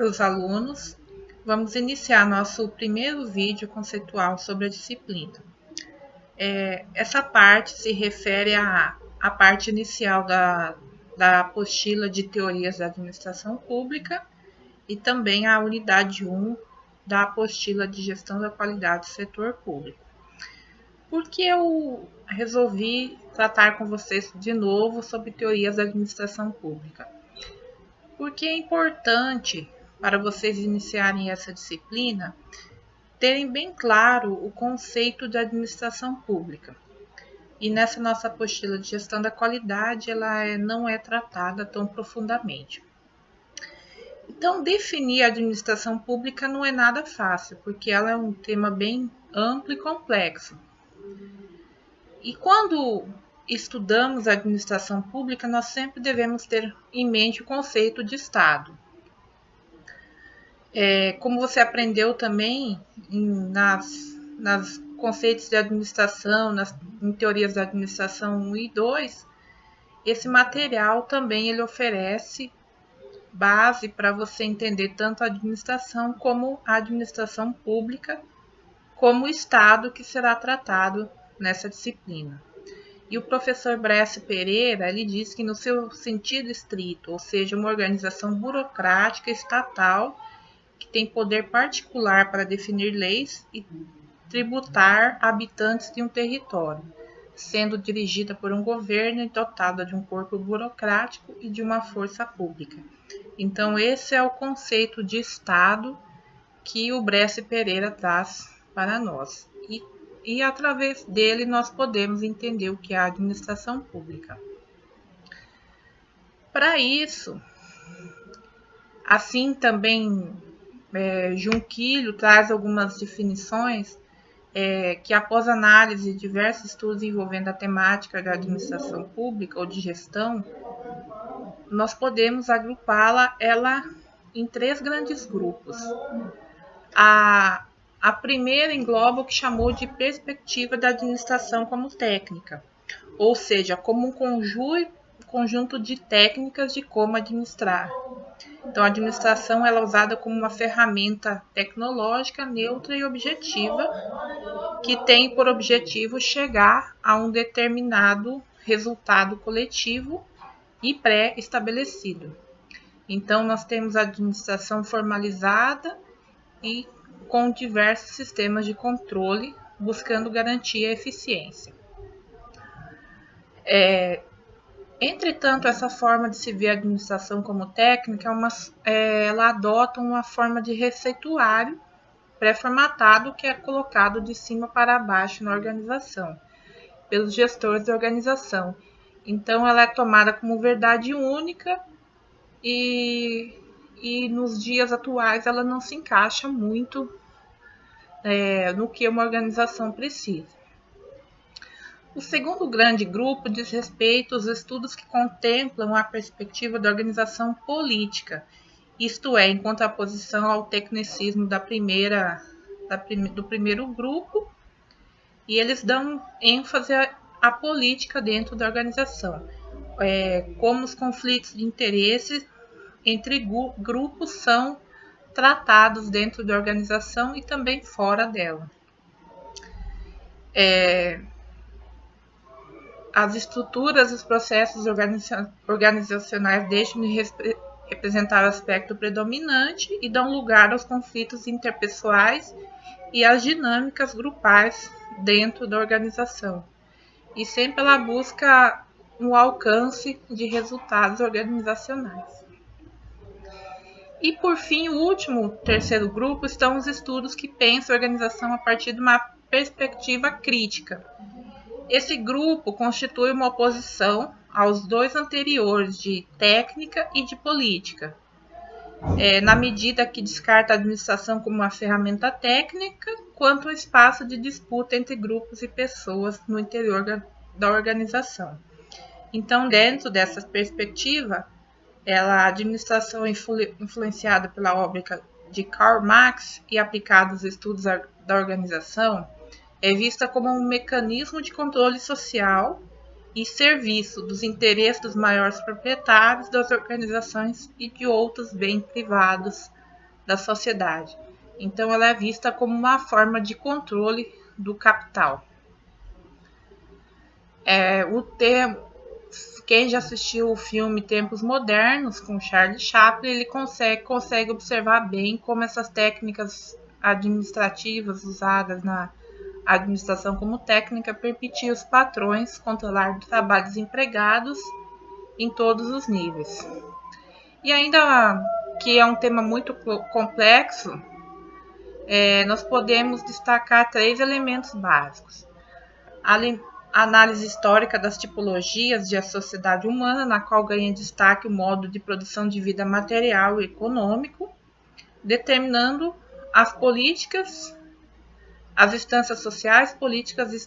os alunos. Vamos iniciar nosso primeiro vídeo conceitual sobre a disciplina. Essa parte se refere à parte inicial da apostila de teorias da administração pública e também à unidade 1 da apostila de gestão da qualidade do setor público. Por que eu resolvi tratar com vocês de novo sobre teorias da administração pública? Porque é importante para vocês iniciarem essa disciplina terem bem claro o conceito de administração pública. E nessa nossa apostila de gestão da qualidade, ela não é tratada tão profundamente. Então, definir a administração pública não é nada fácil, porque ela é um tema bem amplo e complexo. E quando estudamos a administração pública, nós sempre devemos ter em mente o conceito de Estado. Como você aprendeu também nas conceitos de administração, em teorias da administração 1 e 2, esse material também ele oferece base para você entender tanto a administração como a administração pública, como o Estado que será tratado nessa disciplina. E o professor Bresci Pereira, ele diz que no seu sentido estrito, ou seja, uma organização burocrática estatal que tem poder particular para definir leis e tributar habitantes de um território, sendo dirigida por um governo e dotada de um corpo burocrático e de uma força pública. Então, esse é o conceito de Estado que o Bresci Pereira traz para nós. E através dele nós podemos entender o que é a administração pública. Para isso, assim também Junquilho traz algumas definições que após análise de diversos estudos envolvendo a temática da administração pública ou de gestão, nós podemos agrupá-la em 3 grandes grupos. A primeira engloba o que chamou de perspectiva da administração como técnica, ou seja, como um conjunto de técnicas de como administrar. Então, a administração ela é usada como uma ferramenta tecnológica, neutra e objetiva, que tem por objetivo chegar a um determinado resultado coletivo e pré-estabelecido. Então, nós temos a administração formalizada e com diversos sistemas de controle, buscando garantir a eficiência. Entretanto, essa forma de se ver a administração como técnica, ela adota uma forma de receituário pré-formatado que é colocado de cima para baixo na organização, pelos gestores da organização. Então, ela é tomada como verdade única e nos dias atuais ela não se encaixa muito no que uma organização precisa. O segundo grande grupo diz respeito aos estudos que contemplam a perspectiva da organização política, isto é, em contraposição ao tecnicismo do primeiro grupo, e eles dão ênfase à política dentro da organização, como os conflitos de interesse entre grupos são tratados dentro da organização e também fora dela. As estruturas e os processos organizacionais deixam de representar o aspecto predominante e dão lugar aos conflitos interpessoais e às dinâmicas grupais dentro da organização. E sempre ela busca um alcance de resultados organizacionais. E, por fim, o último, terceiro grupo, estão os estudos que pensam a organização a partir de uma perspectiva crítica. Esse grupo constitui uma oposição aos 2 anteriores, de técnica e de política, na medida que descarta a administração como uma ferramenta técnica, quanto ao espaço de disputa entre grupos e pessoas no interior da organização. Então, dentro dessa perspectiva, a administração influenciada pela obra de Karl Marx e aplicada aos estudos da organização é vista como um mecanismo de controle social e serviço dos interesses dos maiores proprietários das organizações e de outros bens privados da sociedade. Então, ela é vista como uma forma de controle do capital. O termo, quem já assistiu o filme Tempos Modernos, com Charlie Chaplin, ele consegue observar bem como essas técnicas administrativas usadas na administração como técnica permitiam os patrões controlar o trabalho dos empregados em todos os níveis. E ainda que é um tema muito complexo, nós podemos destacar 3 elementos básicos. A análise histórica das tipologias de a sociedade humana, na qual ganha destaque o modo de produção de vida material e econômico, determinando as políticas, as instâncias sociais, políticas e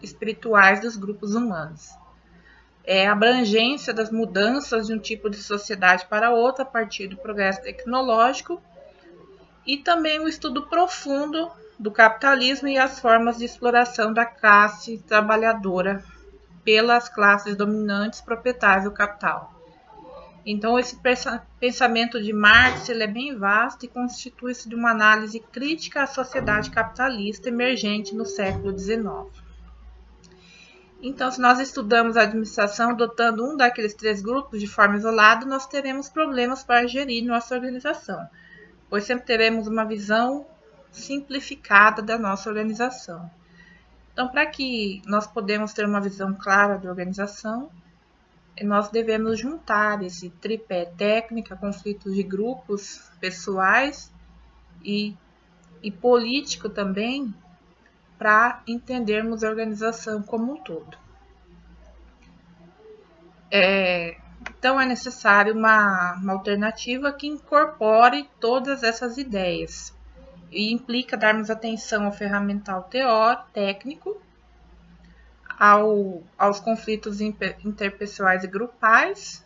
espirituais dos grupos humanos. A abrangência das mudanças de um tipo de sociedade para outra a partir do progresso tecnológico e também o estudo profundo do capitalismo e as formas de exploração da classe trabalhadora pelas classes dominantes proprietárias do capital. Então, esse pensamento de Marx ele é bem vasto e constitui-se de uma análise crítica à sociedade capitalista emergente no século XIX. Então, se nós estudamos a administração adotando um daqueles 3 grupos de forma isolada, nós teremos problemas para gerir nossa organização, pois sempre teremos uma visão simplificada da nossa organização. Então, para que nós podemos ter uma visão clara da organização, nós devemos juntar esse tripé técnica, conflitos de grupos pessoais e político também, para entendermos a organização como um todo. Então, é necessário uma alternativa que incorpore todas essas ideias e implica darmos atenção ao ferramental técnico, aos conflitos interpessoais e grupais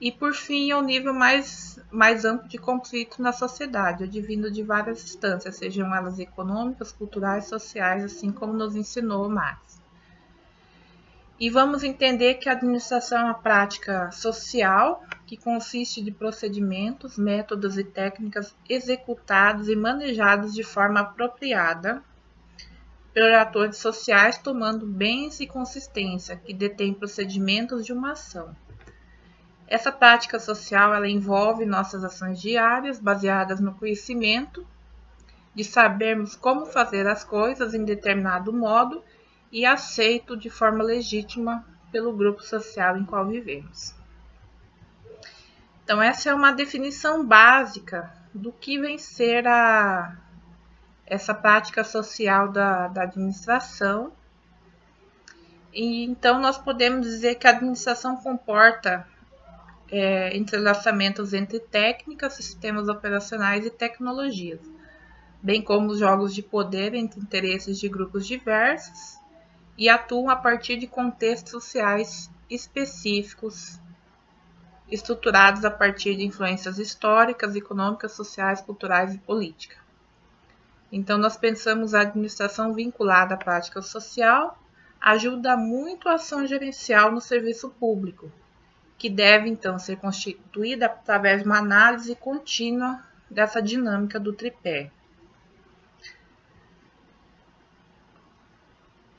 e, por fim, ao nível mais amplo de conflito na sociedade, advindo de várias instâncias, sejam elas econômicas, culturais, sociais, assim como nos ensinou Marx. E vamos entender que a administração é uma prática social que consiste de procedimentos, métodos e técnicas executados e manejados de forma apropriada por atores sociais, tomando bens e consistência, que detêm procedimentos de uma ação. Essa prática social ela envolve nossas ações diárias, baseadas no conhecimento, de sabermos como fazer as coisas em determinado modo e aceito de forma legítima pelo grupo social em qual vivemos. Então, essa é uma definição básica do que vem ser essa prática social da administração. E então, nós podemos dizer que a administração comporta entrelaçamentos entre técnicas, sistemas operacionais e tecnologias, bem como os jogos de poder entre interesses de grupos diversos e atuam a partir de contextos sociais específicos, estruturados a partir de influências históricas, econômicas, sociais, culturais e políticas. Então, nós pensamos a administração vinculada à prática social ajuda muito a ação gerencial no serviço público, que deve, então, ser constituída através de uma análise contínua dessa dinâmica do tripé.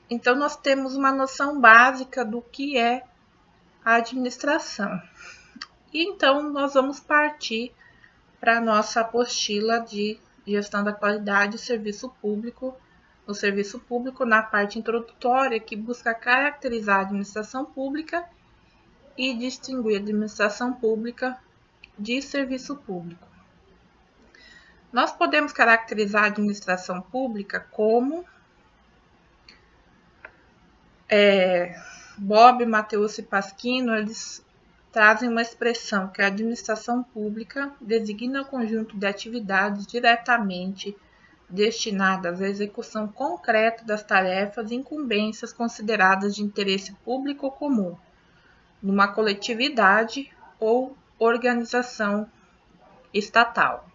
Então, nós temos uma noção básica do que é a administração. E, então, nós vamos partir para a nossa apostila de gestão da qualidade do serviço público, no serviço público, na parte introdutória, que busca caracterizar a administração pública e distinguir a administração pública de serviço público. Nós podemos caracterizar a administração pública como Bob, Mateus e Pasquino, eles trazem uma expressão que a administração pública designa o conjunto de atividades diretamente destinadas à execução concreta das tarefas e incumbências consideradas de interesse público comum, numa coletividade ou organização estatal.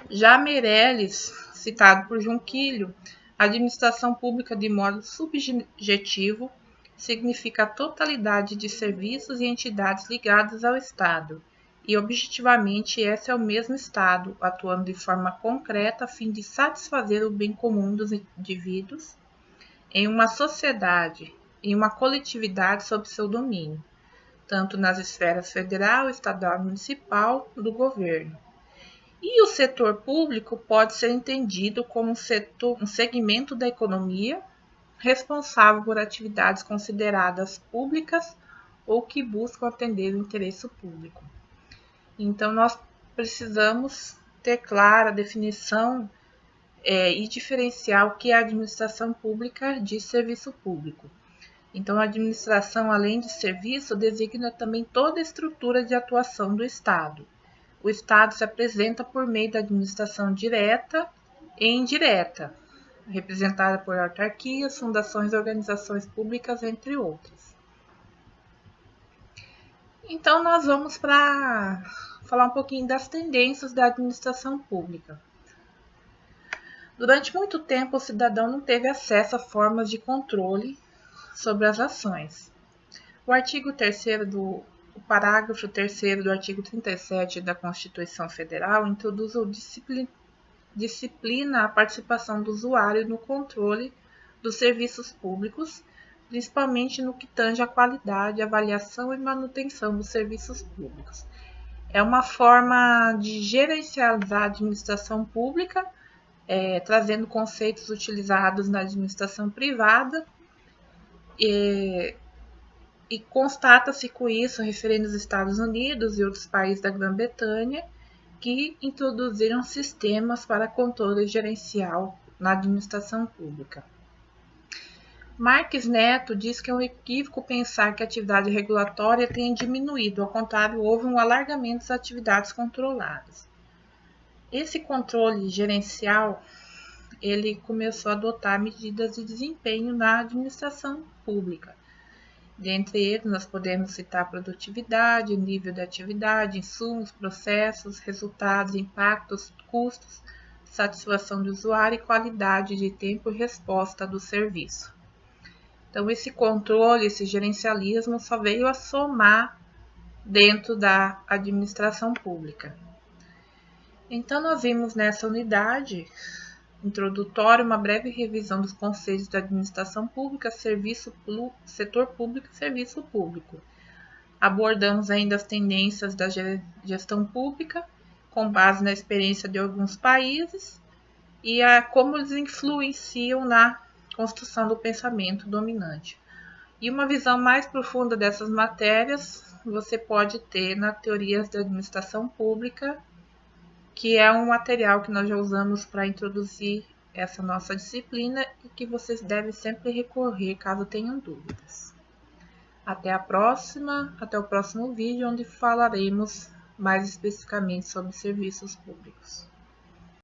Já Meirelles, citado por Junquillo, a administração pública de modo subjetivo significa a totalidade de serviços e entidades ligadas ao Estado e objetivamente esse é o mesmo Estado, atuando de forma concreta a fim de satisfazer o bem comum dos indivíduos em uma sociedade, em uma coletividade sob seu domínio, tanto nas esferas federal, estadual e municipal do governo. E o setor público pode ser entendido como um segmento da economia responsável por atividades consideradas públicas ou que buscam atender o interesse público. Então, nós precisamos ter clara a definição e diferenciar o que é a administração pública de serviço público. Então, a administração, além de serviço, designa também toda a estrutura de atuação do Estado. O Estado se apresenta por meio da administração direta e indireta, representada por autarquias, fundações e organizações públicas, entre outras. Então, nós vamos para falar um pouquinho das tendências da administração pública. Durante muito tempo, o cidadão não teve acesso a formas de controle sobre as ações. O artigo 3º o parágrafo 3º do artigo 37 da Constituição Federal introduz ou disciplina a participação do usuário no controle dos serviços públicos, principalmente no que tange à qualidade, avaliação e manutenção dos serviços públicos. É uma forma de gerencializar a administração pública, trazendo conceitos utilizados na administração privada, e constata-se com isso, referindo os Estados Unidos e outros países da Grã-Bretanha, que introduziram sistemas para controle gerencial na administração pública. Marques Neto diz que é um equívoco pensar que a atividade regulatória tenha diminuído, ao contrário, houve um alargamento das atividades controladas. Esse controle gerencial, ele começou a adotar medidas de desempenho na administração pública. Dentre eles, nós podemos citar produtividade, nível de atividade, insumos, processos, resultados, impactos, custos, satisfação do usuário e qualidade de tempo e resposta do serviço. Então, esse controle, esse gerencialismo só veio a somar dentro da administração pública. Então, nós vimos nessa unidade introdutória uma breve revisão dos conceitos da administração pública, setor público e serviço público. Abordamos ainda as tendências da gestão pública, com base na experiência de alguns países, e como eles influenciam na construção do pensamento dominante. E uma visão mais profunda dessas matérias você pode ter na Teorias da Administração Pública, que é um material que nós já usamos para introduzir essa nossa disciplina e que vocês devem sempre recorrer caso tenham dúvidas. Até o próximo vídeo, onde falaremos mais especificamente sobre serviços públicos.